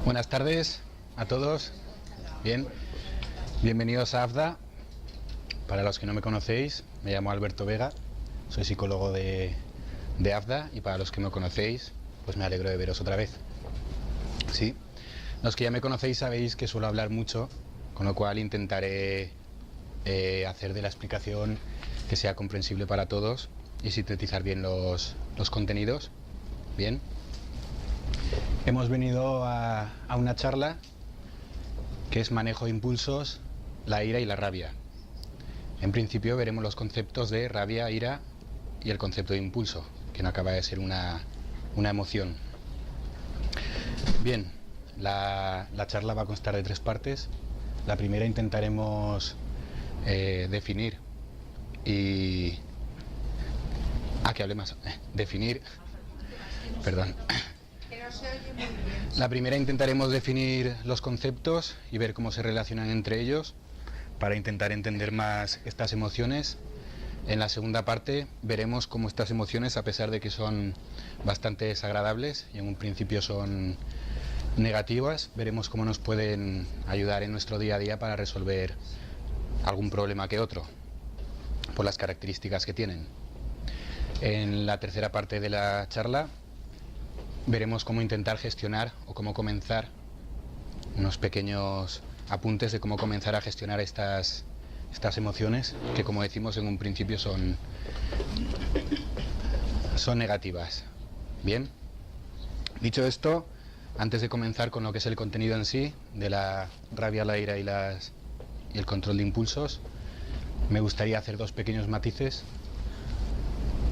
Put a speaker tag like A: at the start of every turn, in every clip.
A: Buenas tardes a todos. Bien, bienvenidos a AFDA. Para los que no me conocéis, me llamo Alberto Vega, soy psicólogo de AFDA, y para los que me conocéis, pues me alegro de veros otra vez. Sí, los que ya me conocéis sabéis que suelo hablar mucho, con lo cual intentaré hacer de la explicación que sea comprensible para todos y sintetizar bien los contenidos. Bien. Hemos venido a una charla que es manejo de impulsos, la ira y la rabia. En principio veremos los conceptos de rabia, ira y el concepto de impulso, que no acaba de ser una emoción. Bien, la charla va a constar de 3 partes. La primera intentaremos definir y... que hable más. Definir... Perdón. La primera intentaremos definir los conceptos y ver cómo se relacionan entre ellos para intentar entender más estas emociones. En la segunda parte veremos cómo estas emociones, a pesar de que son bastante desagradables y en un principio son negativas, veremos cómo nos pueden ayudar en nuestro día a día para resolver algún problema que otro, por las características que tienen. En la tercera parte de la charla veremos cómo intentar gestionar o cómo comenzar, unos pequeños apuntes de cómo comenzar a gestionar estas emociones que, como decimos, en un principio son negativas. Bien, dicho esto, antes de comenzar con lo que es el contenido en sí, de la rabia, la ira y el control de impulsos, me gustaría hacer 2 pequeños matices.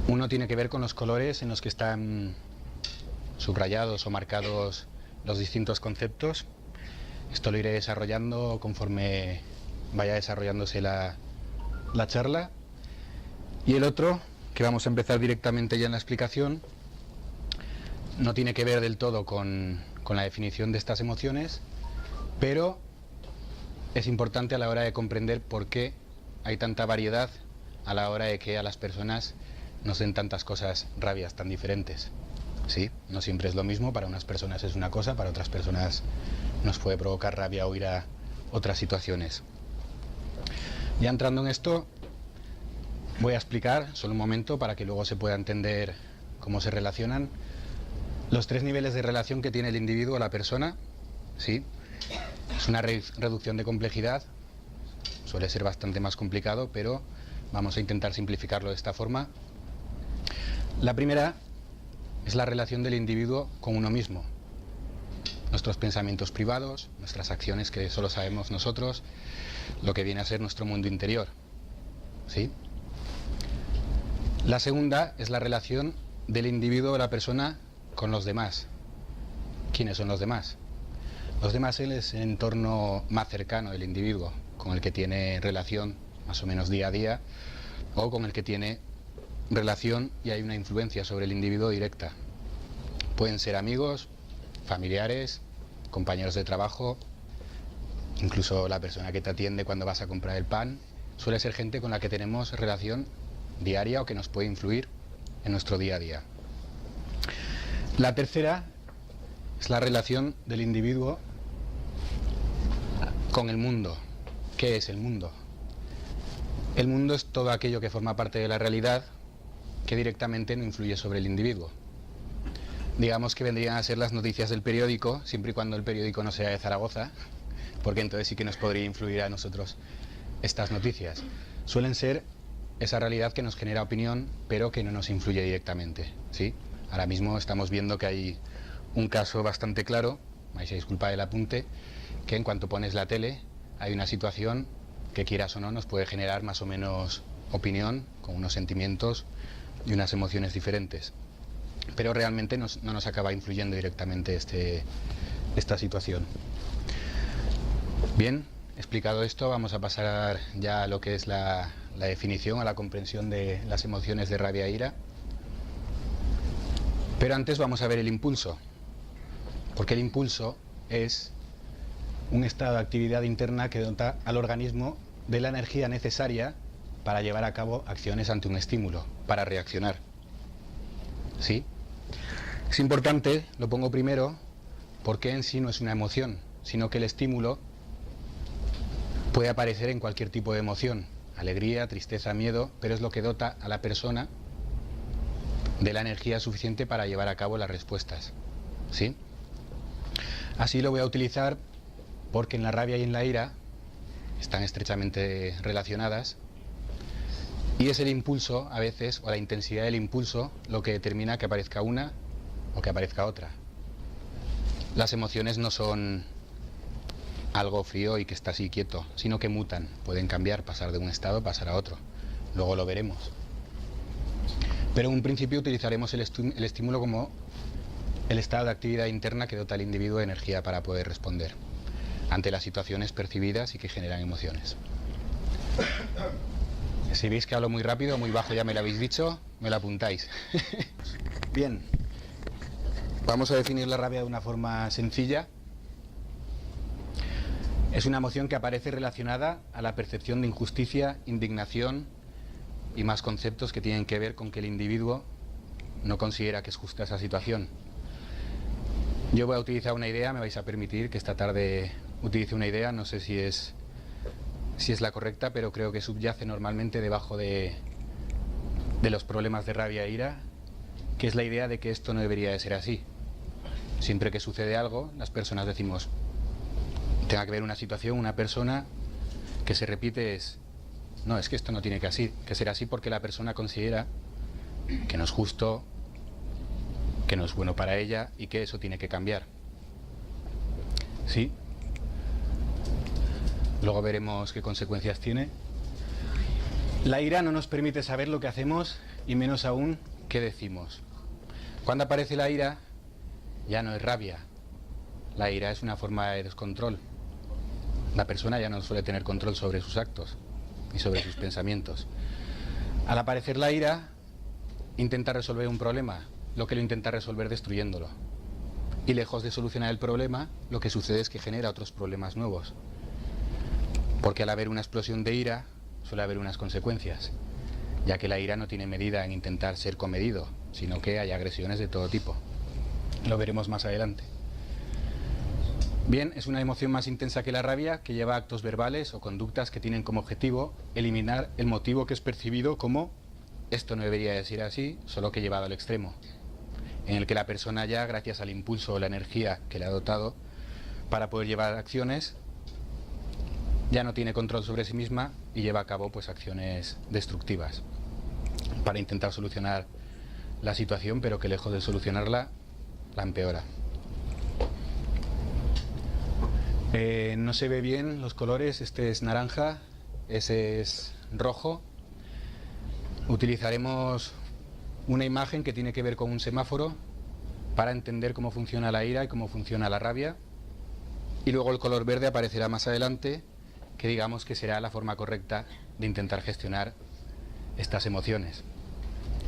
A: Uno tiene que ver con los colores en los que están subrayados o marcados los distintos conceptos. Esto lo iré desarrollando conforme vaya desarrollándose la charla. Y el otro, que vamos a empezar directamente ya en la explicación, no tiene que ver del todo con la definición de estas emociones, pero es importante a la hora de comprender por qué hay tanta variedad a la hora de que a las personas nos den tantas cosas, rabias tan diferentes. Sí, no siempre es lo mismo, para unas personas es una cosa, para otras personas nos puede provocar rabia o ira otras situaciones. Ya entrando en esto, voy a explicar, solo un momento, para que luego se pueda entender cómo se relacionan, los 3 niveles de relación que tiene el individuo a la persona. Sí, es una reducción de complejidad, suele ser bastante más complicado, pero vamos a intentar simplificarlo de esta forma. La primera es la relación del individuo con uno mismo. Nuestros pensamientos privados, nuestras acciones que solo sabemos nosotros, lo que viene a ser nuestro mundo interior. ¿Sí? La segunda es la relación del individuo o la persona con los demás. ¿Quiénes son los demás? Los demás es el entorno más cercano del individuo, con el que tiene relación más o menos día a día, o con el que tiene relación y hay una influencia sobre el individuo directa. Pueden ser amigos, familiares, compañeros de trabajo, incluso la persona que te atiende cuando vas a comprar el pan. Suele ser gente con la que tenemos relación diaria o que nos puede influir en nuestro día a día. La tercera es la relación del individuo con el mundo. ¿Qué es el mundo? El mundo es todo aquello que forma parte de la realidad que directamente no influye sobre el individuo. Digamos que vendrían a ser las noticias del periódico, siempre y cuando el periódico no sea de Zaragoza, porque entonces sí que nos podría influir a nosotros estas noticias. Suelen ser esa realidad que nos genera opinión, pero que no nos influye directamente, ¿sí? Ahora mismo estamos viendo que hay un caso bastante claro, vais a disculpar el apunte, que en cuanto pones la tele hay una situación que, quieras o no, nos puede generar más o menos opinión, con unos sentimientos y unas emociones diferentes, pero realmente no nos acaba influyendo directamente esta situación. Bien, explicado esto, vamos a pasar ya a lo que es la definición, a la comprensión de las emociones de rabia e ira. Pero antes vamos a ver el impulso, porque el impulso es un estado de actividad interna que dota al organismo de la energía necesaria para llevar a cabo acciones ante un estímulo, para reaccionar. ¿Sí? Es importante, lo pongo primero, porque en sí no es una emoción, sino que el estímulo puede aparecer en cualquier tipo de emoción, alegría, tristeza, miedo, pero es lo que dota a la persona de la energía suficiente para llevar a cabo las respuestas, ¿sí? Así lo voy a utilizar porque en la rabia y en la ira están estrechamente relacionadas y es el impulso, a veces, o la intensidad del impulso, lo que determina que aparezca una o que aparezca otra. Las emociones no son algo frío y que está así quieto, sino que mutan, pueden cambiar, pasar de un estado, pasar a otro. Luego lo veremos. Pero en un principio utilizaremos el estímulo como el estado de actividad interna que dota al individuo de energía para poder responder ante las situaciones percibidas y que generan emociones. Si veis que hablo muy rápido o muy bajo, ya me lo habéis dicho, me lo apuntáis. Bien, vamos a definir la rabia de una forma sencilla. Es una emoción que aparece relacionada a la percepción de injusticia, indignación y más conceptos que tienen que ver con que el individuo no considera que es justa esa situación. Yo voy a utilizar una idea, me vais a permitir que esta tarde utilice una idea, no sé si es la correcta, pero creo que subyace normalmente debajo de los problemas de rabia e ira, que es la idea de que esto no debería de ser así. Siempre que sucede algo, las personas decimos, tenga que ver una situación, una persona que se repite es, no, es que esto no tiene que ser así porque la persona considera que no es justo, que no es bueno para ella y que eso tiene que cambiar. ¿Sí? Luego veremos qué consecuencias tiene. La ira no nos permite saber lo que hacemos y menos aún qué decimos. Cuando aparece la ira, ya no es rabia. La ira es una forma de descontrol. La persona ya no suele tener control sobre sus actos y sobre sus pensamientos. Al aparecer la ira, intenta resolver un problema, lo que lo intenta resolver destruyéndolo. Y lejos de solucionar el problema, lo que sucede es que genera otros problemas nuevos. Porque al haber una explosión de ira, suele haber unas consecuencias, ya que la ira no tiene medida en intentar ser comedido, sino que hay agresiones de todo tipo. Lo veremos más adelante. Bien, es una emoción más intensa que la rabia, que lleva actos verbales o conductas que tienen como objetivo eliminar el motivo que es percibido como esto no debería de ser así, solo que llevado al extremo, en el que la persona ya, gracias al impulso o la energía que le ha dotado para poder llevar acciones, ya no tiene control sobre sí misma y lleva a cabo pues acciones destructivas para intentar solucionar la situación, pero que lejos de solucionarla, la empeora. No se ve bien los colores, este es naranja, ese es rojo. Utilizaremos una imagen que tiene que ver con un semáforo para entender cómo funciona la ira y cómo funciona la rabia. Y luego el color verde aparecerá más adelante, que digamos que será la forma correcta de intentar gestionar estas emociones,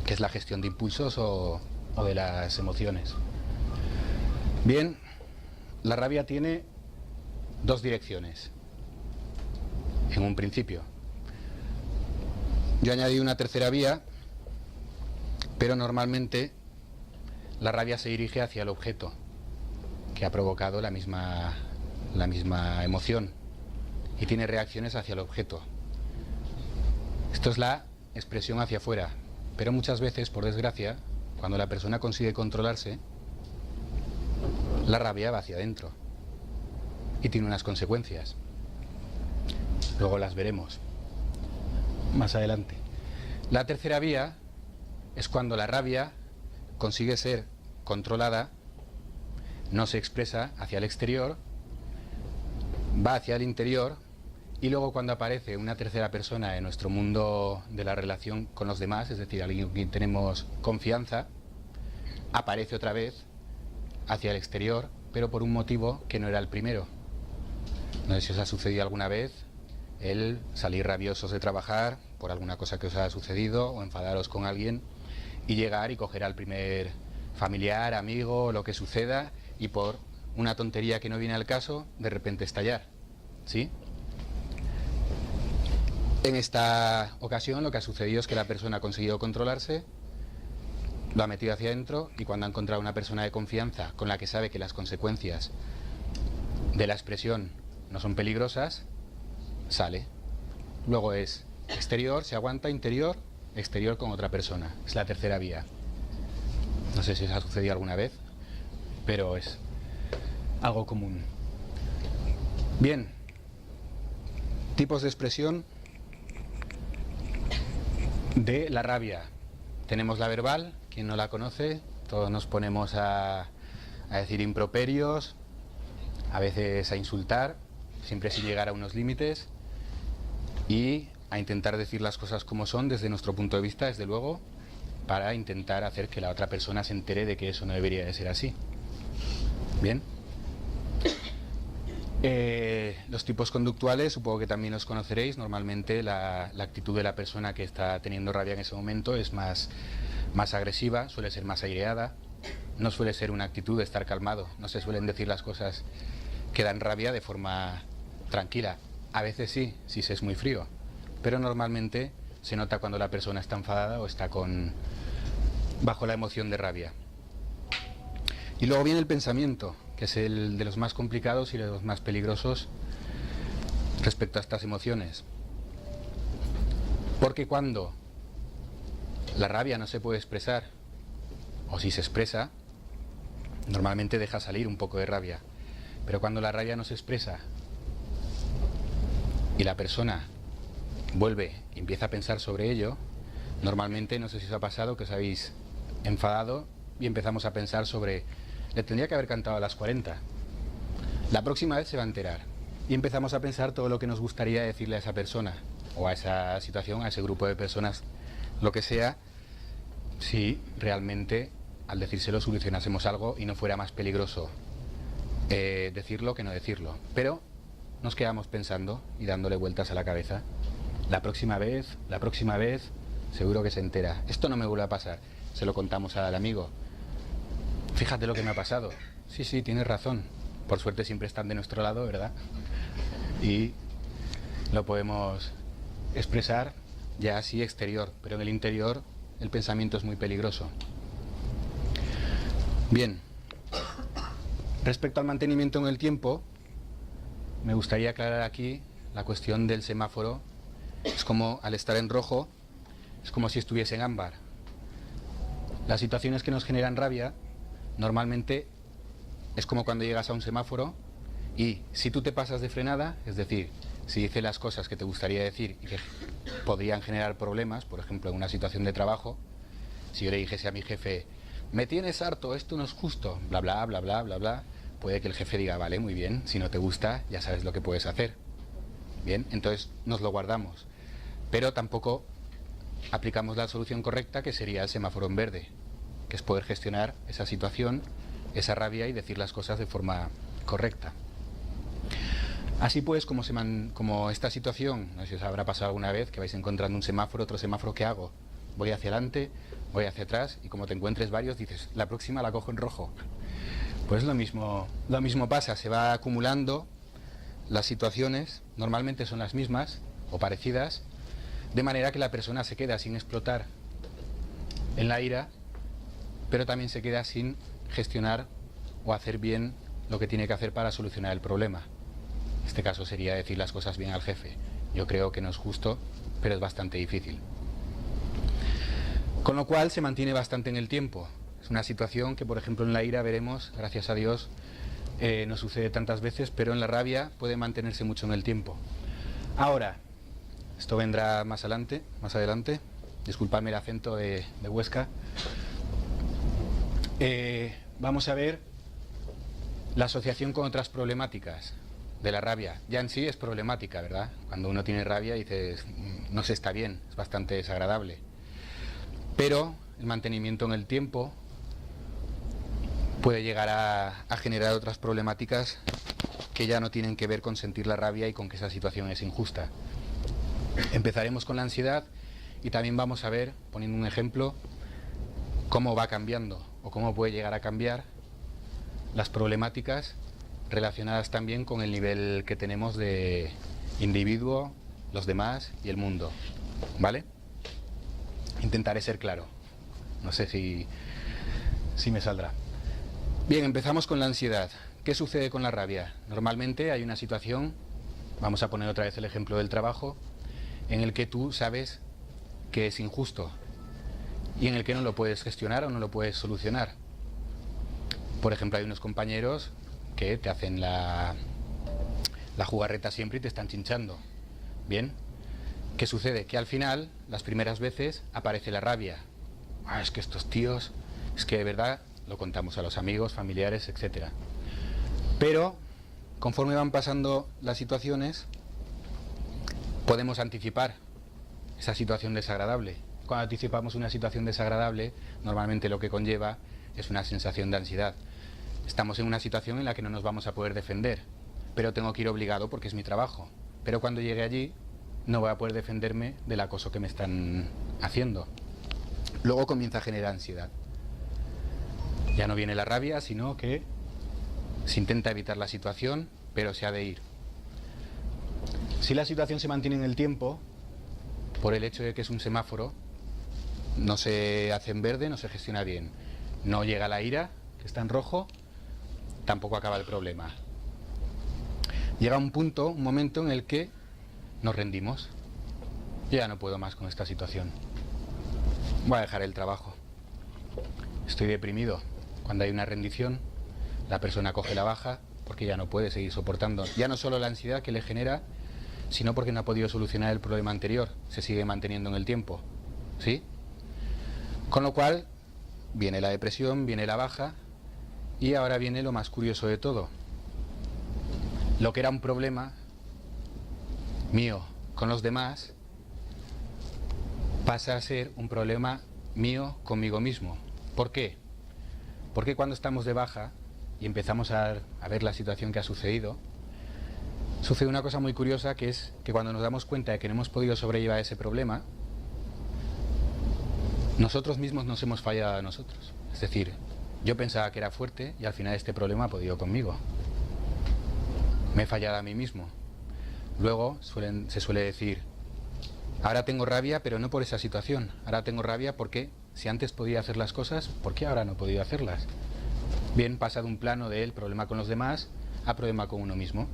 A: que es la gestión de impulsos o de las emociones. Bien, la rabia tiene dos direcciones, en un principio. Yo añadí una tercera vía, pero normalmente la rabia se dirige hacia el objeto que ha provocado la misma emoción y tiene reacciones hacia el objeto. Esto es la expresión hacia afuera, pero muchas veces, por desgracia, cuando la persona consigue controlarse, la rabia va hacia adentro y tiene unas consecuencias. Luego las veremos más adelante. La tercera vía es cuando la rabia consigue ser controlada, no se expresa hacia el exterior, va hacia el interior y luego cuando aparece una tercera persona en nuestro mundo de la relación con los demás, es decir, alguien con quien tenemos confianza, aparece otra vez hacia el exterior, pero por un motivo que no era el primero. No sé si os ha sucedido alguna vez el salir rabiosos de trabajar por alguna cosa que os ha sucedido o enfadaros con alguien y llegar y coger al primer familiar, amigo, lo que suceda y por una tontería que no viene al caso, de repente estallar, ¿sí? En esta ocasión lo que ha sucedido es que la persona ha conseguido controlarse lo ha metido hacia adentro y cuando ha encontrado una persona de confianza con la que sabe que las consecuencias de la expresión no son peligrosas, sale. Luego es exterior, se aguanta, interior, exterior con otra persona. Es la tercera vía. No sé si os ha sucedido alguna vez, pero es algo común. Bien, tipos de expresión de la rabia. Tenemos la verbal, quien no la conoce, todos nos ponemos a decir improperios, a veces a insultar, siempre sin llegar a unos límites, y a intentar decir las cosas como son desde nuestro punto de vista, desde luego, para intentar hacer que la otra persona se entere de que eso no debería de ser así. Bien. Los tipos conductuales supongo que también los conoceréis. Normalmente la actitud de la persona que está teniendo rabia en ese momento es más agresiva, suele ser más aireada, no suele ser una actitud de estar calmado, no se suelen decir las cosas que dan rabia de forma tranquila. A veces sí, si se es muy frío, pero normalmente se nota cuando la persona está enfadada o está bajo la emoción de rabia. Y luego viene el pensamiento, que es el de los más complicados y de los más peligrosos respecto a estas emociones. Porque cuando la rabia no se puede expresar, o si se expresa, normalmente deja salir un poco de rabia. Pero cuando la rabia no se expresa y la persona vuelve y empieza a pensar sobre ello, normalmente, no sé si os ha pasado, que os habéis enfadado y empezamos a pensar sobre: le tendría que haber cantado a las 40. La próxima vez se va a enterar. Y empezamos a pensar todo lo que nos gustaría decirle a esa persona, o a esa situación, a ese grupo de personas, lo que sea, si realmente al decírselo solucionásemos algo y no fuera más peligroso decirlo que no decirlo. Pero nos quedamos pensando y dándole vueltas a la cabeza. La próxima vez, seguro que se entera. Esto no me vuelve a pasar. Se lo contamos al amigo. Fíjate lo que me ha pasado. Sí, tienes razón. Por suerte siempre están de nuestro lado, ¿verdad? Y lo podemos expresar ya así exterior, pero en el interior el pensamiento es muy peligroso. Bien. Respecto al mantenimiento en el tiempo, me gustaría aclarar aquí la cuestión del semáforo. Es como, al estar en rojo, es como si estuviese en ámbar. Las situaciones que nos generan rabia normalmente es como cuando llegas a un semáforo y si tú te pasas de frenada, es decir, si dices las cosas que te gustaría decir y que podrían generar problemas, por ejemplo en una situación de trabajo, si yo le dijese a mi jefe: me tienes harto, esto no es justo, bla bla bla bla bla bla, puede que el jefe diga: vale, muy bien, si no te gusta ya sabes lo que puedes hacer. Bien, entonces nos lo guardamos, pero tampoco aplicamos la solución correcta, que sería el semáforo en verde, que es poder gestionar esa situación, esa rabia y decir las cosas de forma correcta. Así pues, como esta situación, no sé si os habrá pasado alguna vez que vais encontrando un semáforo, otro semáforo, ¿qué hago? Voy hacia adelante, voy hacia atrás, y como te encuentres varios dices: la próxima la cojo en rojo. Pues lo mismo pasa, se va acumulando las situaciones, normalmente son las mismas o parecidas, de manera que la persona se queda sin explotar en la ira, pero también se queda sin gestionar o hacer bien lo que tiene que hacer para solucionar el problema. En este caso sería decir las cosas bien al jefe. Yo creo que no es justo, pero es bastante difícil. Con lo cual se mantiene bastante en el tiempo. Es una situación que, por ejemplo, en la ira veremos, gracias a Dios, no sucede tantas veces, pero en la rabia puede mantenerse mucho en el tiempo. Ahora, esto vendrá más adelante. Disculpadme el acento de Huesca. Vamos a ver la asociación con otras problemáticas de la rabia. Ya en sí es problemática, ¿verdad? Cuando uno tiene rabia dices: no se está bien, es bastante desagradable. Pero el mantenimiento en el tiempo puede llegar a generar otras problemáticas que ya no tienen que ver con sentir la rabia y con que esa situación es injusta. Empezaremos con la ansiedad y también vamos a ver, poniendo un ejemplo, cómo va cambiando o cómo puede llegar a cambiar las problemáticas relacionadas también con el nivel que tenemos de individuo, los demás y el mundo. ¿Vale? Intentaré ser claro. No sé si me saldrá. Bien, empezamos con la ansiedad. ¿Qué sucede con la rabia? Normalmente hay una situación, vamos a poner otra vez el ejemplo del trabajo, en el que tú sabes que es injusto y en el que no lo puedes gestionar o no lo puedes solucionar. Por ejemplo, hay unos compañeros que te hacen la jugarreta siempre y te están chinchando. Bien, ¿qué sucede? Que al final, las primeras veces, aparece la rabia. Es que estos tíos, es que de verdad lo contamos a los amigos, familiares, etc. Pero, conforme van pasando las situaciones, podemos anticipar esa situación desagradable. Cuando anticipamos una situación desagradable, normalmente lo que conlleva es una sensación de ansiedad. Estamos en una situación en la que no nos vamos a poder defender, pero tengo que ir obligado porque es mi trabajo. Pero cuando llegue allí, no voy a poder defenderme del acoso que me están haciendo. Luego comienza a generar ansiedad. Ya no viene la rabia, sino que se intenta evitar la situación, pero se ha de ir. Si la situación se mantiene en el tiempo, por el hecho de que es un semáforo, no se hace en verde, no se gestiona bien. No llega la ira, que está en rojo, tampoco acaba el problema. Llega un punto, un momento en el que nos rendimos. Yo ya no puedo más con esta situación. Voy a dejar el trabajo. Estoy deprimido. Cuando hay una rendición, la persona coge la baja porque ya no puede seguir soportando. Ya no solo la ansiedad que le genera, sino porque no ha podido solucionar el problema anterior. Se sigue manteniendo en el tiempo. ¿Sí? Con lo cual, viene la depresión, viene la baja, y ahora viene lo más curioso de todo. Lo que era un problema mío con los demás pasa a ser un problema mío conmigo mismo. ¿Por qué? Porque cuando estamos de baja y empezamos a ver la situación que ha sucedido, sucede una cosa muy curiosa, que es que cuando nos damos cuenta de que no hemos podido sobrellevar ese problema, nosotros mismos nos hemos fallado a nosotros. Es decir, yo pensaba que era fuerte y al final este problema ha podido conmigo. Me he fallado a mí mismo. Luego se suele decir, ahora tengo rabia, pero no por esa situación. Ahora tengo rabia porque si antes podía hacer las cosas, ¿por qué ahora no he podido hacerlas? Bien, pasa de un plano del problema con los demás a problema con uno mismo.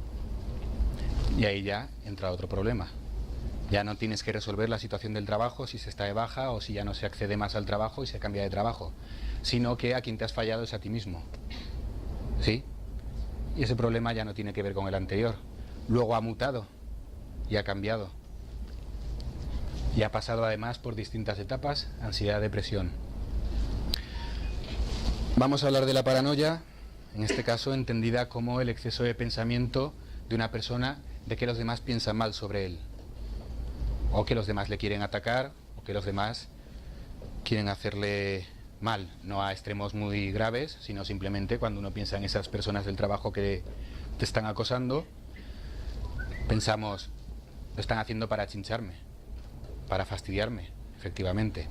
A: Y ahí ya entra otro problema. Ya no tienes que resolver la situación del trabajo, si se está de baja o si ya no se accede más al trabajo y se cambia de trabajo, sino que a quien te has fallado es a ti mismo. ¿Sí? Y ese problema ya no tiene que ver con el anterior. Luego ha mutado y ha cambiado. Y ha pasado además por distintas etapas, ansiedad, depresión. Vamos a hablar de la paranoia, en este caso entendida como el exceso de pensamiento de una persona de que los demás piensan mal sobre él, o que los demás le quieren atacar, o que los demás quieren hacerle mal, no a extremos muy graves, sino simplemente cuando uno piensa en esas personas del trabajo que te están acosando, pensamos, lo están haciendo para chincharme, para fastidiarme, efectivamente.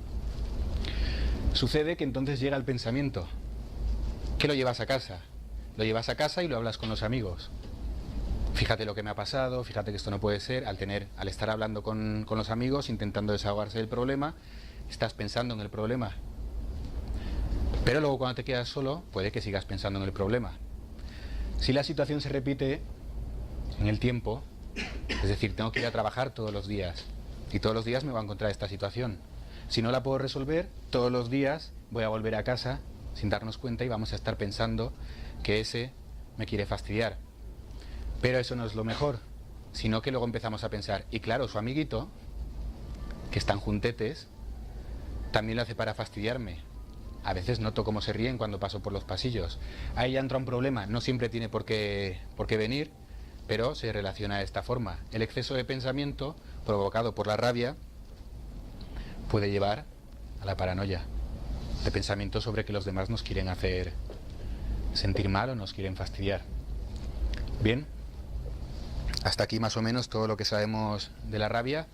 A: Sucede que entonces llega el pensamiento. ¿Qué lo llevas a casa? Lo llevas a casa y lo hablas con los amigos. Fíjate lo que me ha pasado, fíjate que esto no puede ser. Al estar hablando con los amigos, intentando desahogarse del problema, estás pensando en el problema. Pero luego cuando te quedas solo, puede que sigas pensando en el problema. Si la situación se repite en el tiempo, es decir, tengo que ir a trabajar todos los días, y todos los días me voy a encontrar esta situación. Si no la puedo resolver, todos los días voy a volver a casa sin darnos cuenta y vamos a estar pensando que ese me quiere fastidiar. Pero eso no es lo mejor, sino que luego empezamos a pensar, y claro, su amiguito, que están juntetes, también lo hace para fastidiarme. A veces noto cómo se ríen cuando paso por los pasillos. Ahí ya entra un problema, no siempre tiene por qué venir, pero se relaciona de esta forma. El exceso de pensamiento provocado por la rabia puede llevar a la paranoia, de pensamiento sobre que los demás nos quieren hacer sentir mal o nos quieren fastidiar. Bien, hasta aquí más o menos todo lo que sabemos de la rabia.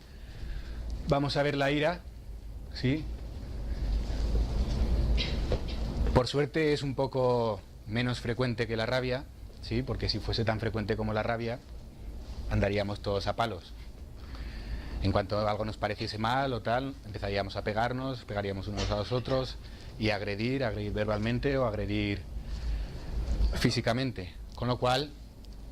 A: Vamos a ver la ira, ¿sí? Por suerte es un poco menos frecuente que la rabia, ¿sí? Porque si fuese tan frecuente como la rabia, andaríamos todos a palos. En cuanto algo nos pareciese mal o tal, empezaríamos a pegarnos, pegaríamos unos a los otros y agredir verbalmente o agredir físicamente. Con lo cual,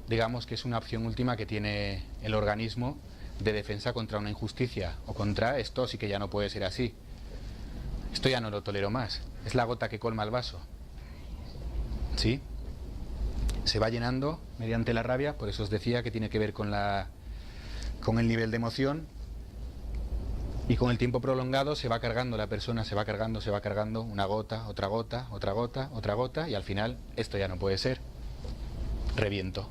A: digamos que es una opción última que tiene el organismo de defensa contra una injusticia o contra esto sí que ya no puede ser así. Esto ya no lo tolero más. Es la gota que colma el vaso. ¿Sí? Se va llenando mediante la rabia, por eso os decía que tiene que ver con el nivel de emoción, y con el tiempo prolongado se va cargando la persona, se va cargando, una gota, otra gota, otra gota, otra gota, y al final esto ya no puede ser. Reviento.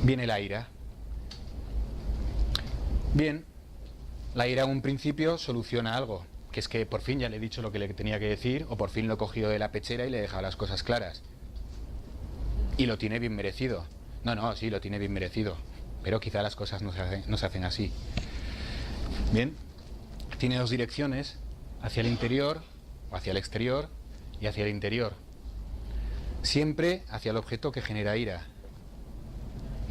A: Viene la ira. Bien, la ira en un principio soluciona algo, que es que por fin ya le he dicho lo que le tenía que decir, o por fin lo he cogido de la pechera y le he dejado las cosas claras. Y lo tiene bien merecido. No, sí, lo tiene bien merecido, pero quizá las cosas no se hacen así. Bien, tiene dos direcciones, hacia el interior o hacia el exterior y hacia el interior. Siempre hacia el objeto que genera ira.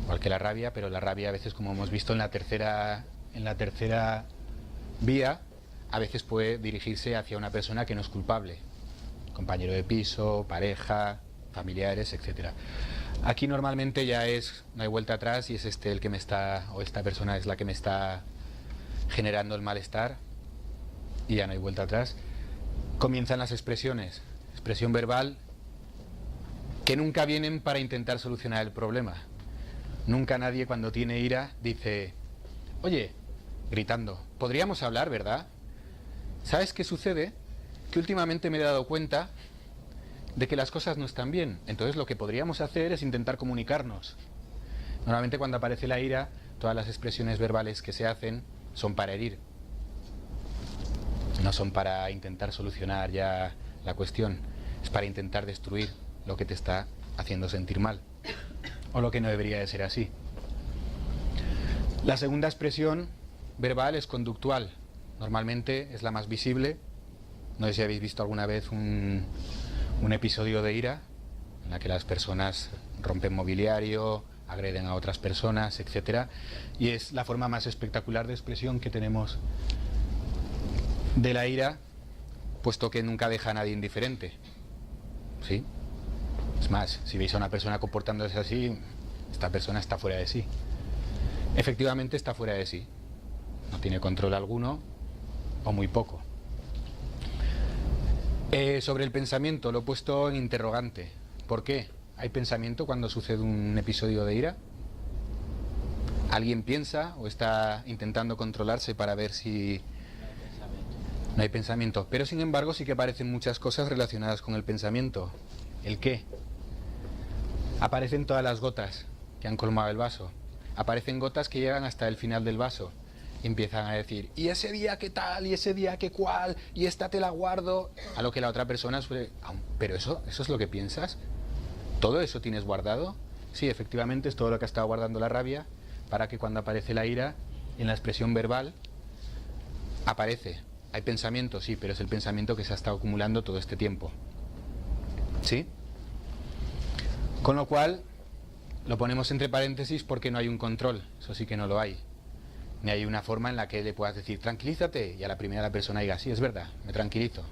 A: Igual que la rabia, pero la rabia a veces, como hemos visto en la tercera vía, a veces puede dirigirse hacia una persona que no es culpable. Compañero de piso, pareja, familiares, etc. Aquí normalmente ya no hay vuelta atrás y es el que me está, o esta persona es la que me está generando el malestar y ya no hay vuelta atrás. Comienzan las expresiones, expresión verbal, que nunca vienen para intentar solucionar el problema. Nunca nadie cuando tiene ira dice, oye, gritando, podríamos hablar, ¿verdad? ¿Sabes qué sucede? Que últimamente me he dado cuenta de que las cosas no están bien. Entonces lo que podríamos hacer es intentar comunicarnos. Normalmente cuando aparece la ira, todas las expresiones verbales que se hacen son para herir. No son para intentar solucionar ya la cuestión. Es para intentar destruir lo que te está haciendo sentir mal. O lo que no debería de ser así. La segunda expresión verbal es conductual. Normalmente es la más visible. No sé si habéis visto alguna vez un episodio de ira en la que las personas rompen mobiliario, agreden a otras personas, etc. Y es la forma más espectacular de expresión que tenemos de la ira, puesto que nunca deja a nadie indiferente. ¿Sí? Es más, si veis a una persona comportándose así, esta persona está fuera de sí. Efectivamente está fuera de sí. No tiene control alguno o muy poco. Sobre el pensamiento lo he puesto en interrogante. ¿Por qué? ¿Hay pensamiento cuando sucede un episodio de ira? ¿Alguien piensa o está intentando controlarse para ver si... No hay pensamiento. Pero sin embargo sí que aparecen muchas cosas relacionadas con el pensamiento. ¿El qué? Aparecen todas las gotas que han colmado el vaso. Aparecen gotas que llegan hasta el final del vaso. Y empiezan a decir, ¿y ese día qué tal? ¿Y ese día qué cual? ¿Y esta te la guardo? A lo que la otra persona suele... ¿Pero eso es lo que piensas? ¿Todo eso tienes guardado? Sí, efectivamente es todo lo que ha estado guardando la rabia para que cuando aparece la ira, en la expresión verbal, aparece. Hay pensamiento, sí, pero es el pensamiento que se ha estado acumulando todo este tiempo. ¿Sí? Con lo cual, lo ponemos entre paréntesis porque no hay un control. Eso sí que no lo hay. Ni hay una forma en la que le puedas decir, tranquilízate, y a la primera la persona diga, sí, es verdad, me tranquilizo.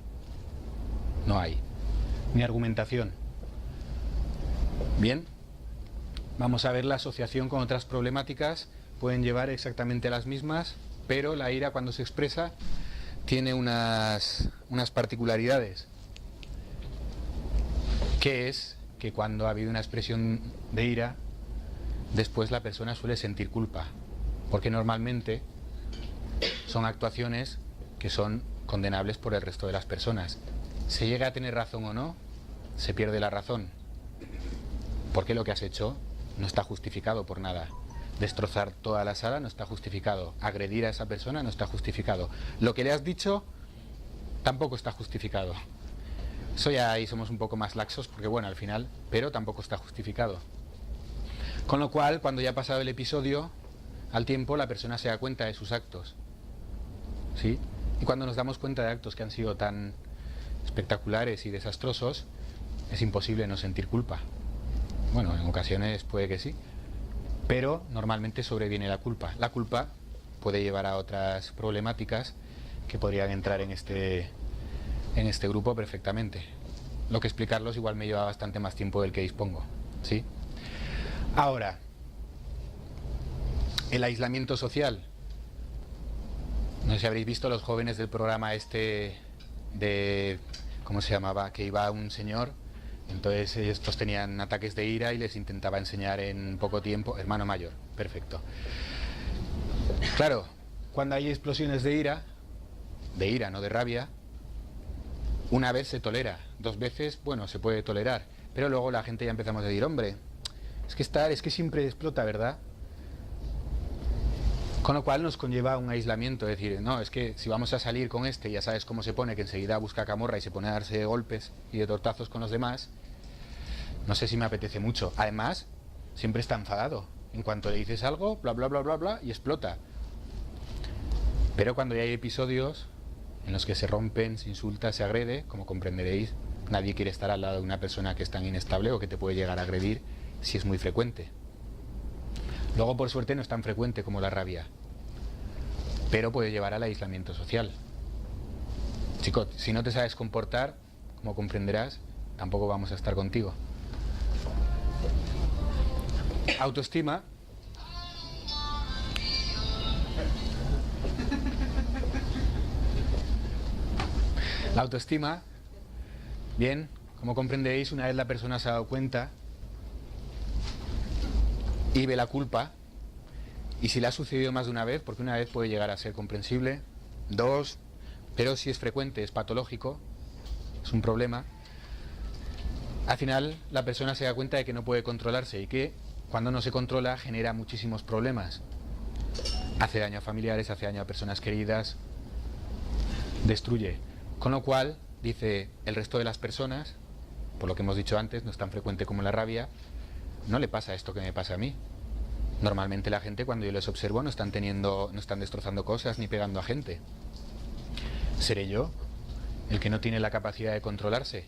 A: No hay. Ni argumentación. Bien, vamos a ver la asociación con otras problemáticas. Pueden llevar exactamente a las mismas, pero la ira cuando se expresa tiene unas particularidades. Que es que cuando ha habido una expresión de ira, después la persona suele sentir culpa. Porque normalmente son actuaciones que son condenables por el resto de las personas. Se llega a tener razón o no, se pierde la razón. Porque lo que has hecho no está justificado por nada. Destrozar toda la sala no está justificado. Agredir a esa persona no está justificado. Lo que le has dicho tampoco está justificado. Eso ya ahí somos un poco más laxos porque bueno, al final, pero tampoco está justificado. Con lo cual, cuando ya ha pasado el episodio, al tiempo la persona se da cuenta de sus actos. ¿Sí? Y cuando nos damos cuenta de actos que han sido tan espectaculares y desastrosos, es imposible no sentir culpa. Bueno, en ocasiones puede que sí, pero normalmente sobreviene la culpa. La culpa puede llevar a otras problemáticas que podrían entrar en este grupo perfectamente. Lo que explicarlos igual me lleva bastante más tiempo del que dispongo, ¿sí? Ahora, el aislamiento social. No sé si habréis visto los jóvenes del programa de... ¿Cómo se llamaba? Que iba un señor, entonces estos tenían ataques de ira y les intentaba enseñar en poco tiempo. Hermano mayor, perfecto. Claro, cuando hay explosiones de ira, no de rabia, una vez se tolera, 2 veces, bueno, se puede tolerar, pero luego la gente ya empezamos a decir, hombre, es que siempre explota, ¿verdad? Con lo cual nos conlleva un aislamiento, es decir, no, es que si vamos a salir con este, ya sabes cómo se pone, que enseguida busca camorra y se pone a darse golpes y de tortazos con los demás, no sé si me apetece mucho. Además, siempre está enfadado. En cuanto le dices algo, bla, bla, bla, bla, bla, y explota. Pero cuando ya hay episodios en los que se rompen, se insulta, se agrede, como comprenderéis, nadie quiere estar al lado de una persona que es tan inestable o que te puede llegar a agredir si es muy frecuente. Luego, por suerte, no es tan frecuente como la rabia, pero puede llevar al aislamiento social. Chico, si no te sabes comportar, como comprenderás, tampoco vamos a estar contigo. Autoestima. La autoestima, bien, como comprenderéis, una vez la persona se ha dado cuenta y ve la culpa, y si le ha sucedido más de una vez, porque una vez puede llegar a ser comprensible, 2, pero si es frecuente, es patológico, es un problema, al final la persona se da cuenta de que no puede controlarse y que cuando no se controla genera muchísimos problemas. Hace daño a familiares, hace daño a personas queridas, destruye. Con lo cual, dice, el resto de las personas, por lo que hemos dicho antes, no es tan frecuente como la rabia, no le pasa esto que me pasa a mí. Normalmente la gente, cuando yo les observo, no están destrozando cosas ni pegando a gente. ¿Seré yo el que no tiene la capacidad de controlarse?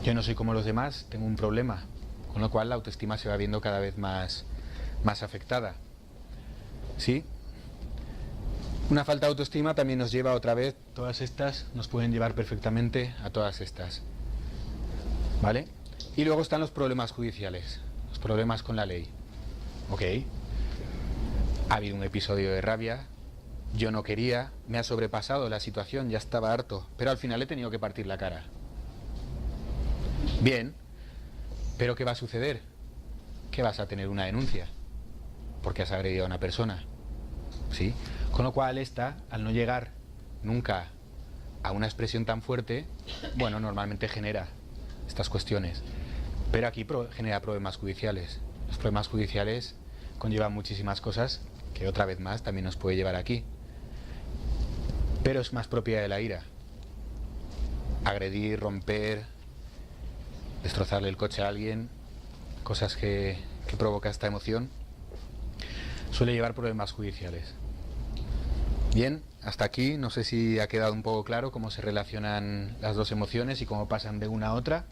A: Yo no soy como los demás, tengo un problema, con lo cual la autoestima se va viendo cada vez más afectada. ¿Sí? Una falta de autoestima también nos lleva otra vez, todas estas nos pueden llevar perfectamente a todas estas. ¿Vale? Y luego están los problemas judiciales, los problemas con la ley. Ok, ha habido un episodio de rabia, yo no quería, me ha sobrepasado la situación, ya estaba harto, pero al final he tenido que partir la cara. Bien, pero ¿qué va a suceder? Que vas a tener una denuncia, porque has agredido a una persona. ¿Sí? Con lo cual esta, al no llegar nunca a una expresión tan fuerte, bueno, normalmente genera estas cuestiones. Pero aquí genera problemas judiciales. Los problemas judiciales conllevan muchísimas cosas que otra vez más también nos puede llevar aquí. Pero es más propia de la ira. Agredir, romper, destrozarle el coche a alguien, cosas que provoca esta emoción, suele llevar problemas judiciales. Bien, hasta aquí, no sé si ha quedado un poco claro cómo se relacionan las dos emociones y cómo pasan de una a otra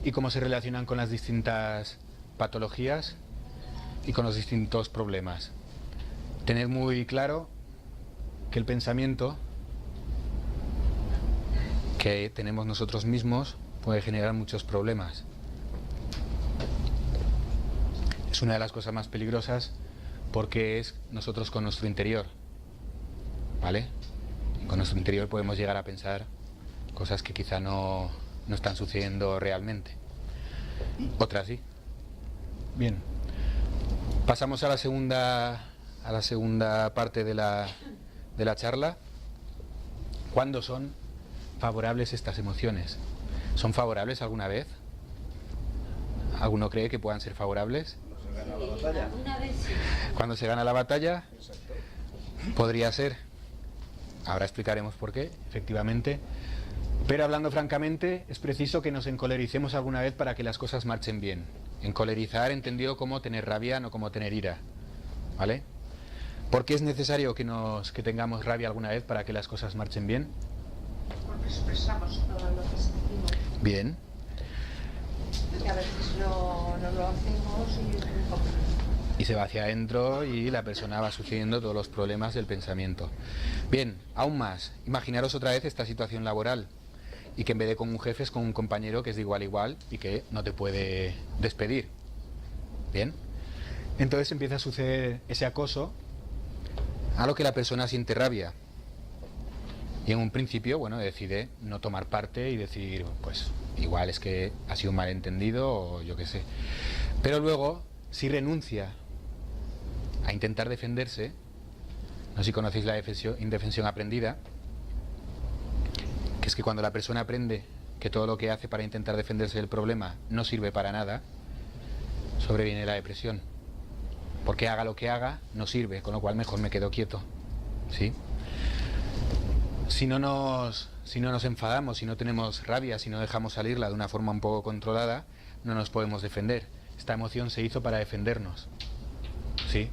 A: y cómo se relacionan con las distintas patologías y con los distintos problemas. Tened muy claro que el pensamiento que tenemos nosotros mismos puede generar muchos problemas. Es una de las cosas más peligrosas porque es nosotros con nuestro interior. ¿Vale? Y con nuestro interior podemos llegar a pensar cosas que quizá no están sucediendo realmente. Otras sí. Bien. Pasamos a la segunda parte de la charla. ¿Cuándo son favorables estas emociones? ¿Son favorables alguna vez? ¿Alguno cree que puedan ser favorables? Cuando se gana la batalla, podría ser. Ahora explicaremos por qué, efectivamente. Pero hablando francamente, es preciso que nos encolericemos alguna vez para que las cosas marchen bien. Encolerizar entendido como tener rabia, no como tener ira. ¿Vale? ¿Por qué es necesario que tengamos rabia alguna vez para que las cosas marchen bien?
B: Porque expresamos todo lo que sentimos.
A: Bien.
B: Que a veces no lo hacemos y es muy complicado.
A: Y se va hacia adentro y la persona va sucediendo todos los problemas del pensamiento. Bien, aún más, imaginaros otra vez esta situación laboral y que en vez de con un jefe es con un compañero que es de igual a igual y que no te puede despedir. Bien, entonces empieza a suceder ese acoso a lo que la persona siente rabia. Y en un principio, bueno, decide no tomar parte y decir, pues igual es que ha sido un malentendido o yo qué sé. Pero luego, si renuncia a intentar defenderse, no sé si conocéis la indefensión aprendida, que es que cuando la persona aprende que todo lo que hace para intentar defenderse del problema no sirve para nada, sobreviene la depresión. Porque haga lo que haga, no sirve, con lo cual mejor me quedo quieto. ¿Sí? Si no nos enfadamos, si no tenemos rabia, si no dejamos salirla de una forma un poco controlada, no nos podemos defender. Esta emoción se hizo para defendernos. ¿Sí?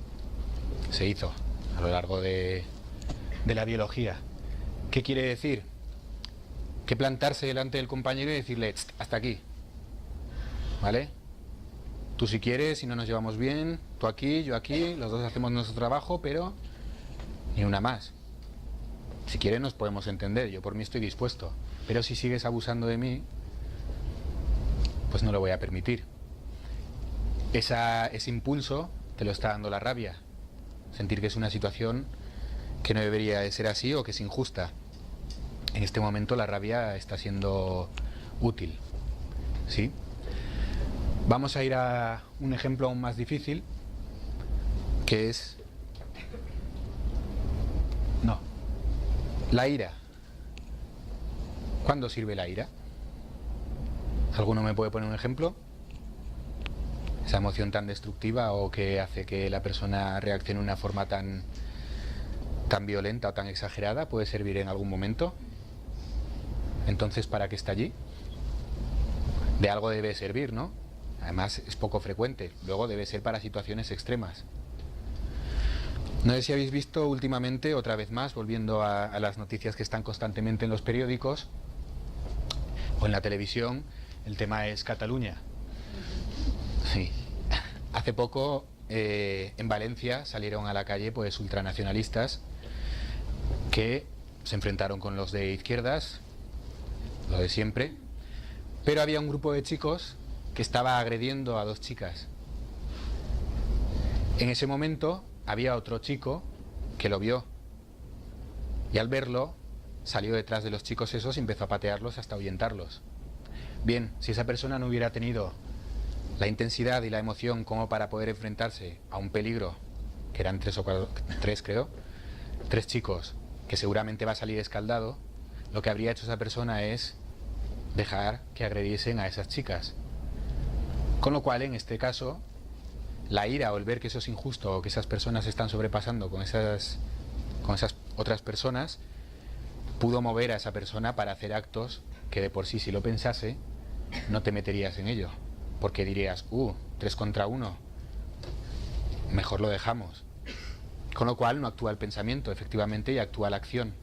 A: Se hizo a lo largo de la biología. ¿Qué quiere decir? Que plantarse delante del compañero y decirle, hasta aquí. ¿Vale? Tú si quieres, si no nos llevamos bien, tú aquí, yo aquí, los dos hacemos nuestro trabajo, pero ni una más. Si quieres nos podemos entender, yo por mí estoy dispuesto, pero si sigues abusando de mí, pues no lo voy a permitir. Ese impulso te lo está dando la rabia, sentir que es una situación que no debería de ser así o que es injusta. En este momento la rabia está siendo útil, ¿sí? Vamos a ir a un ejemplo aún más difícil, que es... No. La ira. ¿Cuándo sirve la ira? ¿Alguno me puede poner un ejemplo? Esa emoción tan destructiva o que hace que la persona reaccione de una forma tan violenta o tan exagerada, ¿puede servir en algún momento? Entonces, ¿para qué está allí? De algo debe servir, ¿no? Además, es poco frecuente. Luego debe ser para situaciones extremas. No sé si habéis visto últimamente, otra vez más, volviendo a las noticias que están constantemente en los periódicos o en la televisión, el tema es Cataluña. Sí. Hace poco en Valencia salieron a la calle pues ultranacionalistas que se enfrentaron con los de izquierdas, lo de siempre, pero había un grupo de chicos que estaba agrediendo a dos chicas. En ese momento había otro chico que lo vio y al verlo salió detrás de los chicos esos y empezó a patearlos hasta ahuyentarlos. Bien, si esa persona no hubiera tenido la intensidad y la emoción como para poder enfrentarse a un peligro, que eran tres chicos, que seguramente va a salir escaldado, lo que habría hecho esa persona es dejar que agrediesen a esas chicas. Con lo cual, en este caso, la ira o el ver que eso es injusto o que esas personas se están sobrepasando con esas otras personas, pudo mover a esa persona para hacer actos que de por sí, si lo pensase, no te meterías en ello. Porque dirías, 3 contra 1, mejor lo dejamos. Con lo cual no actúa el pensamiento, efectivamente, y actúa la acción.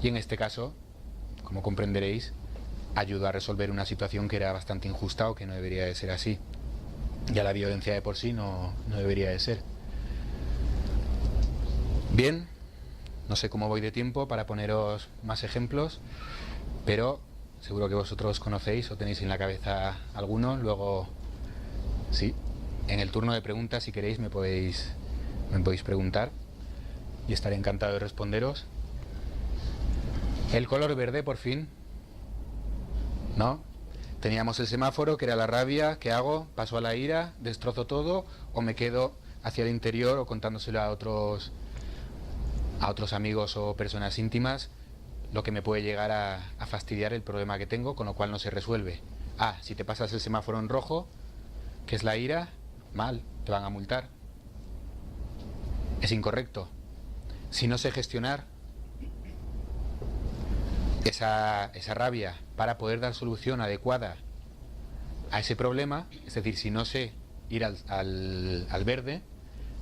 A: Y en este caso, como comprenderéis, ayudó a resolver una situación que era bastante injusta o que no debería de ser así. Ya la violencia de por sí no debería de ser. Bien, no sé cómo voy de tiempo para poneros más ejemplos, pero seguro que vosotros conocéis o tenéis en la cabeza alguno. Luego, sí, en el turno de preguntas, si queréis, me podéis preguntar y estaré encantado de responderos. El color verde, por fin. ¿No? Teníamos el semáforo, que era la rabia. ¿Qué hago? ¿Paso a la ira? ¿Destrozo todo? ¿O me quedo hacia el interior o contándoselo a otros amigos o personas íntimas lo que me puede llegar a fastidiar el problema que tengo, con lo cual no se resuelve? Si te pasas el semáforo en rojo, que es la ira, mal, te van a multar. Es incorrecto. Si no sé gestionar esa rabia para poder dar solución adecuada a ese problema, es decir, si no sé ir al verde,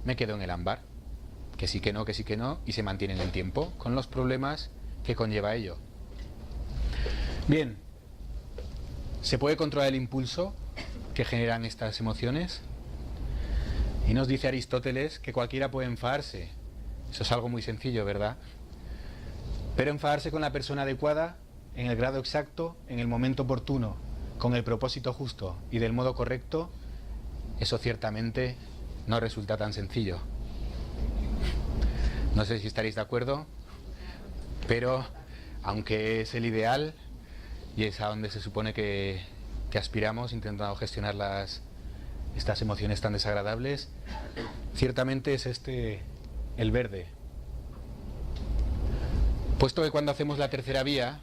A: me quedo en el ámbar, que sí que no, y se mantiene en el tiempo, con los problemas que conlleva ello. Bien, ¿se puede controlar el impulso que generan estas emociones? Y nos dice Aristóteles que cualquiera puede enfadarse. Eso es algo muy sencillo, ¿verdad? Pero enfadarse con la persona adecuada, en el grado exacto, en el momento oportuno, con el propósito justo y del modo correcto, eso ciertamente no resulta tan sencillo. No sé si estaréis de acuerdo, pero aunque es el ideal y es a donde se supone que aspiramos intentando gestionar estas emociones tan desagradables, ciertamente es el verde. Puesto que cuando hacemos la tercera vía,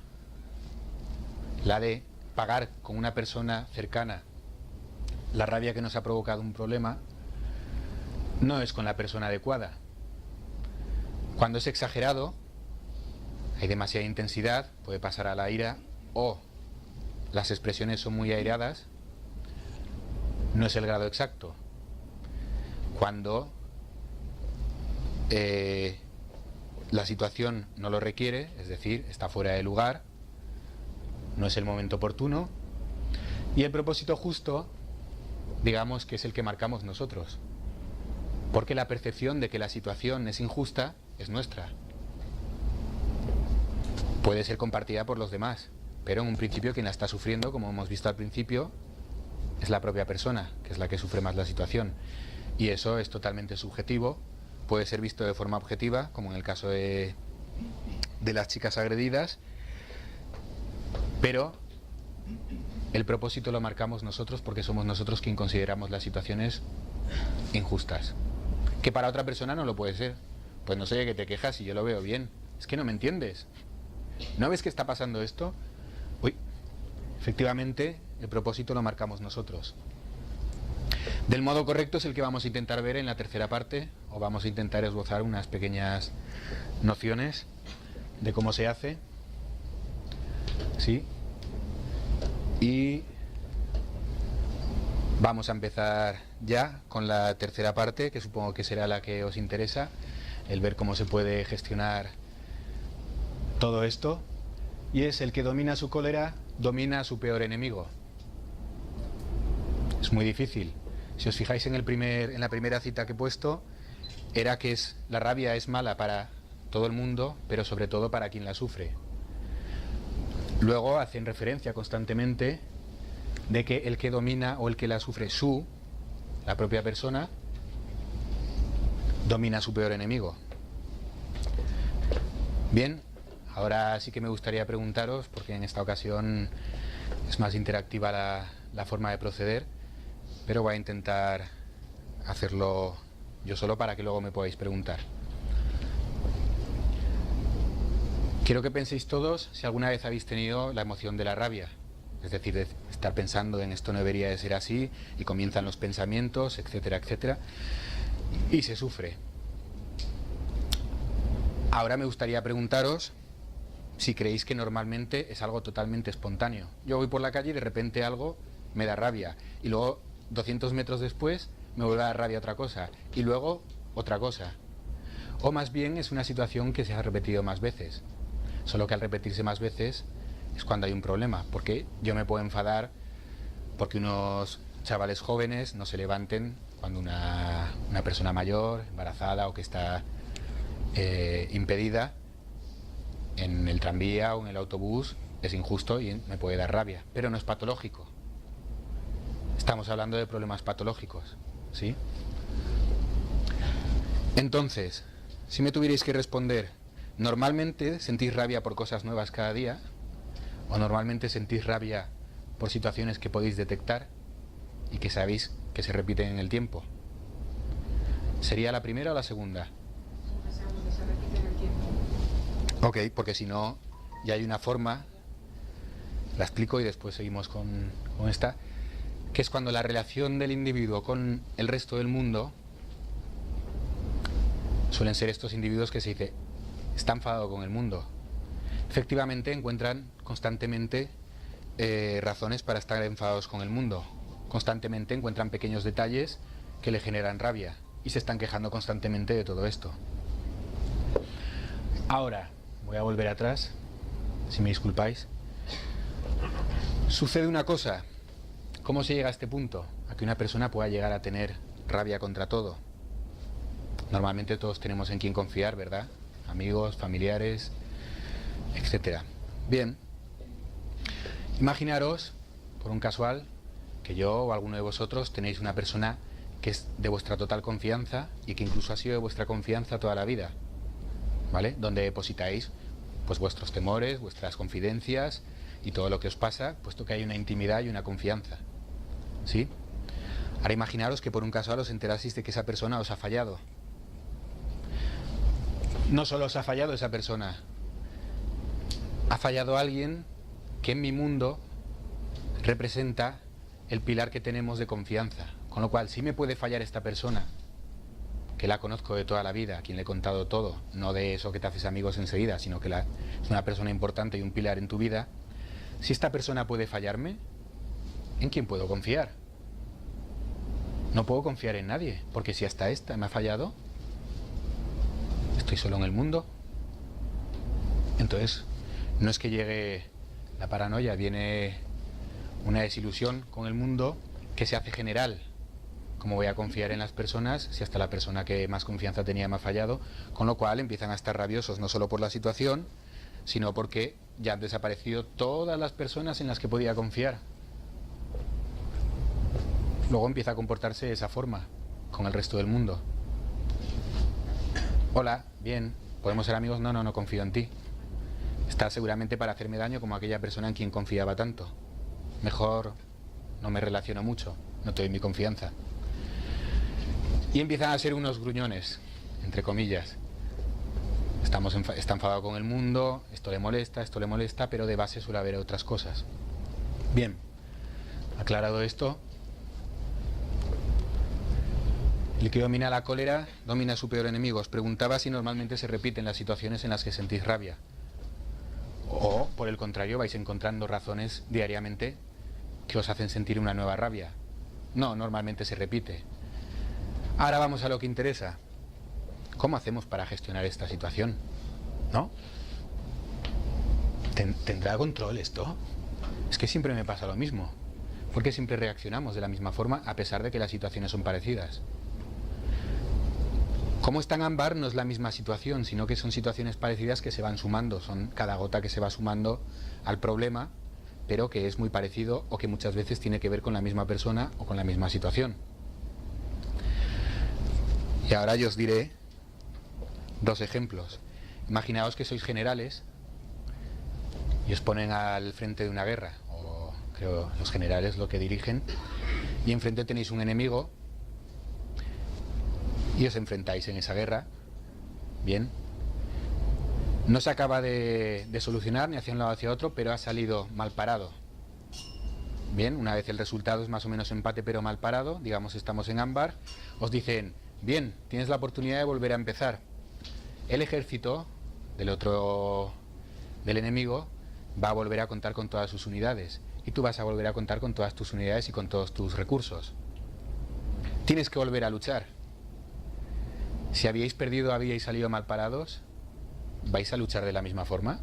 A: la de pagar con una persona cercana la rabia que nos ha provocado un problema, no es con la persona adecuada. Cuando es exagerado, hay demasiada intensidad, puede pasar a la ira, o las expresiones son muy airadas, no es el grado exacto. Cuando la situación no lo requiere, es decir, está fuera de lugar, no es el momento oportuno, y el propósito justo, digamos que es el que marcamos nosotros, porque la percepción de que la situación es injusta es nuestra. Puede ser compartida por los demás, pero en un principio quien la está sufriendo, como hemos visto al principio, es la propia persona, que es la que sufre más la situación. Y eso es totalmente subjetivo, puede ser visto de forma objetiva, como en el caso de las chicas agredidas, pero el propósito lo marcamos nosotros porque somos nosotros quien consideramos las situaciones injustas. Que para otra persona no lo puede ser. Pues no sé, que te quejas y yo lo veo bien. Es que no me entiendes. ¿No ves que está pasando esto? Uy, efectivamente, el propósito lo marcamos nosotros. Del modo correcto es el que vamos a intentar ver en la tercera parte, o vamos a intentar esbozar unas pequeñas nociones de cómo se hace. ¿Sí? Y vamos a empezar ya con la tercera parte, que supongo que será la que os interesa, el ver cómo se puede gestionar todo esto, y es el que domina su cólera, domina a su peor enemigo. Es muy difícil. Si os fijáis en la primera cita que he puesto, era que la rabia es mala para todo el mundo, pero sobre todo para quien la sufre. Luego hacen referencia constantemente de que el que domina o el que la sufre, la propia persona, domina a su peor enemigo. Bien, ahora sí que me gustaría preguntaros, porque en esta ocasión es más interactiva la forma de proceder, pero voy a intentar hacerlo yo solo para que luego me podáis preguntar. Quiero que penséis todos si alguna vez habéis tenido la emoción de la rabia, es decir, de estar pensando en esto no debería de ser así, y comienzan los pensamientos, etcétera, etcétera, y se sufre. Ahora me gustaría preguntaros si creéis que normalmente es algo totalmente espontáneo. Yo voy por la calle y de repente algo me da rabia, y luego 200 metros después me vuelve a dar rabia otra cosa, y luego otra cosa. O más bien es una situación que se ha repetido más veces, solo que al repetirse más veces es cuando hay un problema, porque yo me puedo enfadar porque unos chavales jóvenes no se levanten cuando una persona mayor, embarazada o que está impedida en el tranvía o en el autobús es injusto y me puede dar rabia, pero no es patológico. Estamos hablando de problemas patológicos, ¿sí? Entonces, si me tuvierais que responder, ¿normalmente sentís rabia por cosas nuevas cada día? ¿O normalmente sentís rabia por situaciones que podéis detectar y que sabéis que se repiten en el tiempo? ¿Sería la primera o la segunda?
B: La segunda, se repite en el tiempo.
A: Ok, porque si no, ya hay una forma, la explico y después seguimos con esta, que es cuando la relación del individuo con el resto del mundo, suelen ser estos individuos que se dice, está enfadado con el mundo. Efectivamente encuentran constantemente razones para estar enfadados con el mundo. Constantemente encuentran pequeños detalles que le generan rabia y se están quejando constantemente de todo esto. Ahora, voy a volver atrás, si me disculpáis. Sucede una cosa. ¿Cómo se llega a este punto? A que una persona pueda llegar a tener rabia contra todo. Normalmente todos tenemos en quien confiar, ¿verdad? Amigos, familiares, etcétera. Bien, imaginaros, por un casual, que yo o alguno de vosotros tenéis una persona que es de vuestra total confianza y que incluso ha sido de vuestra confianza toda la vida, ¿vale? Donde depositáis pues vuestros temores, vuestras confidencias y todo lo que os pasa, puesto que hay una intimidad y una confianza, ¿sí? Ahora imaginaros que por un casual os enterasteis de que esa persona os ha fallado. No solo os ha fallado esa persona, ha fallado alguien que en mi mundo representa el pilar que tenemos de confianza. Con lo cual, sí me puede fallar esta persona, que la conozco de toda la vida, a quien le he contado todo, no de eso que te haces amigos enseguida, sino que es una persona importante y un pilar en tu vida. Si esta persona puede fallarme, ¿en quién puedo confiar? No puedo confiar en nadie, porque si hasta esta me ha fallado, estoy solo en el mundo. Entonces, no es que llegue la paranoia, viene una desilusión con el mundo que se hace general. ¿Cómo voy a confiar en las personas si hasta la persona que más confianza tenía me ha fallado? Con lo cual empiezan a estar rabiosos no solo por la situación, sino porque ya han desaparecido todas las personas en las que podía confiar. Luego empieza a comportarse de esa forma con el resto del mundo. Hola, bien, ¿podemos ser amigos? No, no confío en ti. Estás seguramente para hacerme daño como aquella persona en quien confiaba tanto. Mejor no me relaciono mucho, no te doy mi confianza. Y empiezan a ser unos gruñones, entre comillas. Está enfadado con el mundo, esto le molesta, pero de base suele haber otras cosas. Bien, aclarado esto, el que domina la cólera domina a su peor enemigo. Os preguntaba si normalmente se repiten las situaciones en las que sentís rabia. O, por el contrario, vais encontrando razones diariamente que os hacen sentir una nueva rabia. No, normalmente se repite. Ahora vamos a lo que interesa. ¿Cómo hacemos para gestionar esta situación? ¿No? ¿Tendrá control esto? Es que siempre me pasa lo mismo. ¿Por qué siempre reaccionamos de la misma forma a pesar de que las situaciones son parecidas? Como está en ámbar no es la misma situación, sino que son situaciones parecidas que se van sumando. Son cada gota que se va sumando al problema, pero que es muy parecido o que muchas veces tiene que ver con la misma persona o con la misma situación. Y ahora yo os diré dos ejemplos. Imaginaos que sois generales y os ponen al frente de una guerra, o creo los generales lo que dirigen, y enfrente tenéis un enemigo y os enfrentáis en esa guerra. Bien, no se acaba de solucionar ni hacia un lado hacia otro, pero ha salido mal parado. Bien, una vez el resultado es más o menos empate pero mal parado, digamos estamos en ámbar, os dicen: bien, tienes la oportunidad de volver a empezar. El ejército del enemigo va a volver a contar con todas sus unidades y tú vas a volver a contar con todas tus unidades y con todos tus recursos. Tienes que volver a luchar. Si habíais perdido, habíais salido mal parados, ¿vais a luchar de la misma forma?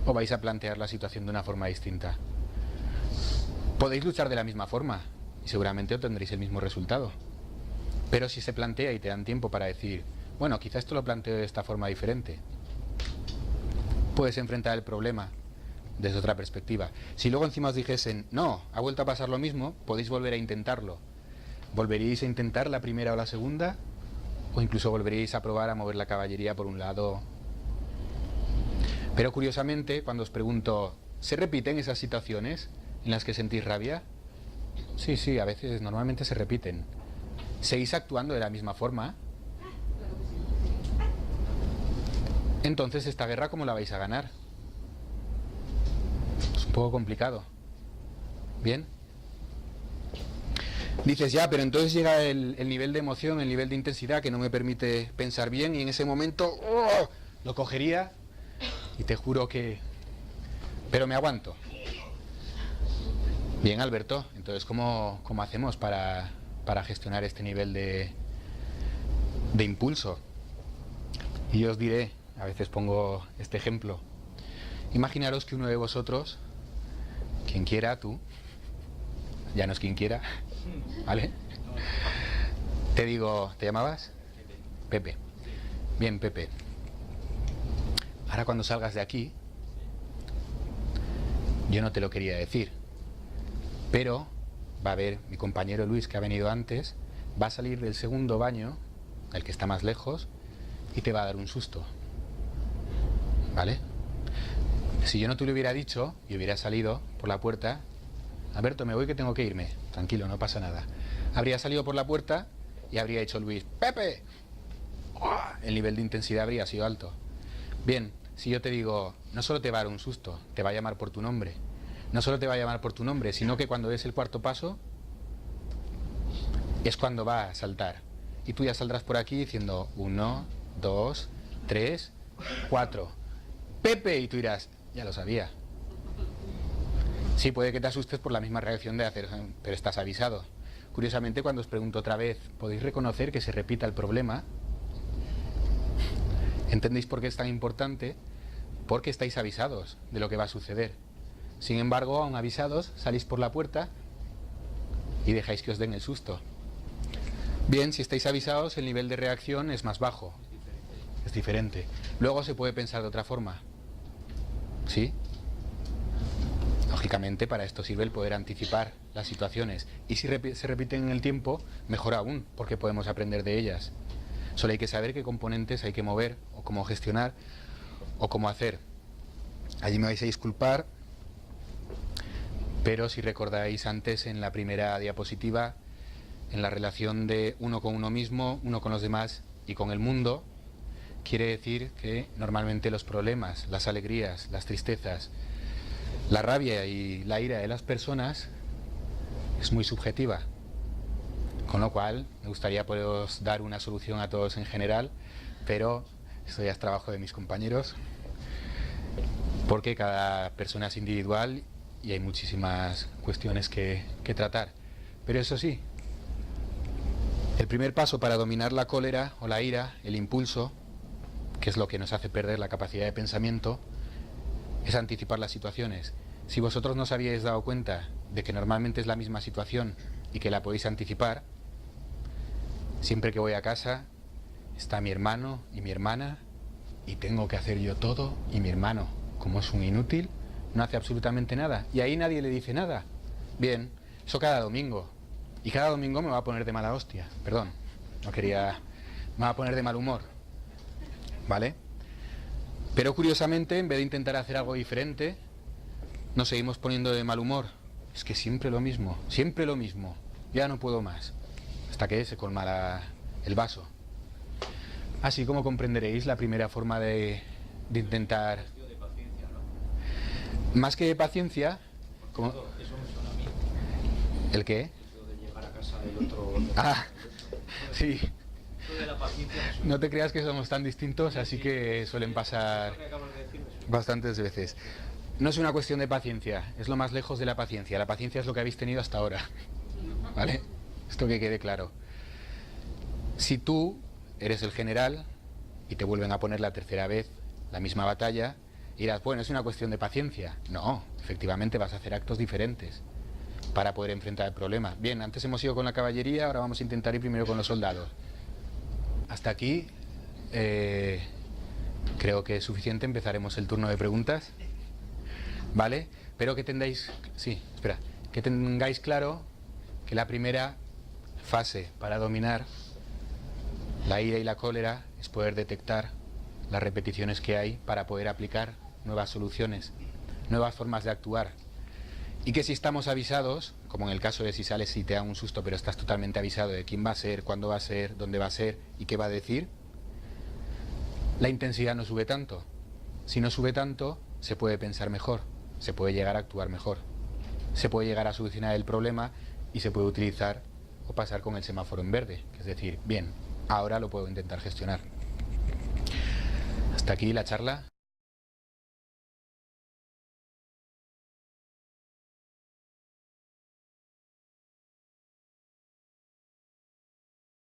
A: ¿O vais a plantear la situación de una forma distinta? Podéis luchar de la misma forma y seguramente obtendréis el mismo resultado. Pero si se plantea y te dan tiempo para decir: bueno, quizá esto lo planteo de esta forma diferente, puedes enfrentar el problema desde otra perspectiva. Si luego encima os dijesen: no, ha vuelto a pasar lo mismo, podéis volver a intentarlo. ¿Volveríais a intentar la primera o la segunda? ¿O incluso volveríais a probar a mover la caballería por un lado? Pero curiosamente, cuando os pregunto: ¿se repiten esas situaciones en las que sentís rabia? Sí, a veces, normalmente se repiten. ¿Seguís actuando de la misma forma? Entonces, ¿esta guerra cómo la vais a ganar? Es un poco complicado. ¿Bien? Dices: ya, pero entonces llega el nivel de emoción, el nivel de intensidad que no me permite pensar bien, y en ese momento lo cogería y te juro que... pero me aguanto. Bien, Alberto, entonces ¿cómo hacemos para gestionar este nivel de impulso? Y yo os diré, a veces pongo este ejemplo. Imaginaros que uno de vosotros, quien quiera, tú, ya no es quien quiera, ¿vale? Te digo, ¿te llamabas? Pepe. Bien, Pepe. Ahora cuando salgas de aquí, yo no te lo quería decir, pero va a haber mi compañero Luis, que ha venido antes, va a salir del segundo baño, el que está más lejos, y te va a dar un susto. ¿Vale? Si yo no te lo hubiera dicho y hubiera salido por la puerta, Alberto, me voy que tengo que irme. Tranquilo, no pasa nada. Habría salido por la puerta y habría dicho Luis, ¡Pepe! ¡Oh! El nivel de intensidad habría sido alto. Bien, si yo te digo, no solo te va a dar un susto, te va a llamar por tu nombre. No solo te va a llamar por tu nombre, sino que cuando des el cuarto paso, es cuando va a saltar. Y tú ya saldrás por aquí diciendo 1, 2, 3, 4. ¡Pepe! Y tú dirás, ya lo sabía. Sí, puede que te asustes por la misma reacción de hacer, pero estás avisado. Curiosamente, cuando os pregunto otra vez, ¿podéis reconocer que se repita el problema? ¿Entendéis por qué es tan importante? Porque estáis avisados de lo que va a suceder. Sin embargo, aún avisados, salís por la puerta y dejáis que os den el susto. Bien, si estáis avisados, el nivel de reacción es más bajo. Es diferente. Luego se puede pensar de otra forma. ¿Sí? Lógicamente, para esto sirve el poder anticipar las situaciones. Y si se repiten en el tiempo, mejor aún, porque podemos aprender de ellas. Solo hay que saber qué componentes hay que mover, o cómo gestionar, o cómo hacer. Allí me vais a disculpar, pero si recordáis antes en la primera diapositiva, en la relación de uno con uno mismo, uno con los demás y con el mundo, quiere decir que normalmente los problemas, las alegrías, las tristezas, la rabia y la ira de las personas es muy subjetiva. Con lo cual, me gustaría poderos dar una solución a todos en general, pero esto ya es trabajo de mis compañeros, porque cada persona es individual y hay muchísimas cuestiones que tratar. Pero eso sí, el primer paso para dominar la cólera o la ira, el impulso, que es lo que nos hace perder la capacidad de pensamiento, es anticipar las situaciones. Si vosotros no os habíais dado cuenta de que normalmente es la misma situación y que la podéis anticipar, siempre que voy a casa está mi hermano y mi hermana y tengo que hacer yo todo, y mi hermano, como es un inútil, no hace absolutamente nada y ahí nadie le dice nada. Bien, eso cada domingo, y cada domingo me va a poner de mala hostia, perdón, no quería, me va a poner de mal humor, ¿vale? Pero curiosamente, en vez de intentar hacer algo diferente, nos seguimos poniendo de mal humor. Es que siempre lo mismo, ya no puedo más, hasta que se colma el vaso. Así como comprenderéis, la primera forma de intentar... Más que de paciencia... Como...
C: Eso me suena a mí.
A: ¿El qué?
C: Eso de llegar a casa del otro...
A: Ah, sí.
C: Eso de la paciencia me suena.
A: No te creas que somos tan distintos, así que suelen pasar
C: Eso que acabas de decir me suena.
A: bastantes veces. No es una cuestión de paciencia, es lo más lejos de la paciencia. La paciencia es lo que habéis tenido hasta ahora, ¿vale? Esto que quede claro. Si tú eres el general y te vuelven a poner la tercera vez la misma batalla, y dirás, bueno, es una cuestión de paciencia. No, efectivamente vas a hacer actos diferentes para poder enfrentar el problema. Bien, antes hemos ido con la caballería, ahora vamos a intentar ir primero con los soldados. Hasta aquí creo que es suficiente. Empezaremos el turno de preguntas, ¿vale? Pero que tengáis, que tengáis claro que la primera fase para dominar la ira y la cólera es poder detectar las repeticiones que hay para poder aplicar nuevas soluciones, nuevas formas de actuar. Y que si estamos avisados, como en el caso de si sales y te da un susto, pero estás totalmente avisado de quién va a ser, cuándo va a ser, dónde va a ser y qué va a decir, la intensidad no sube tanto. Si no sube tanto, se puede pensar mejor, se puede llegar a actuar mejor, se puede llegar a solucionar el problema y se puede utilizar o pasar con el semáforo en verde, que es decir, bien, ahora lo puedo intentar gestionar. Hasta aquí la charla.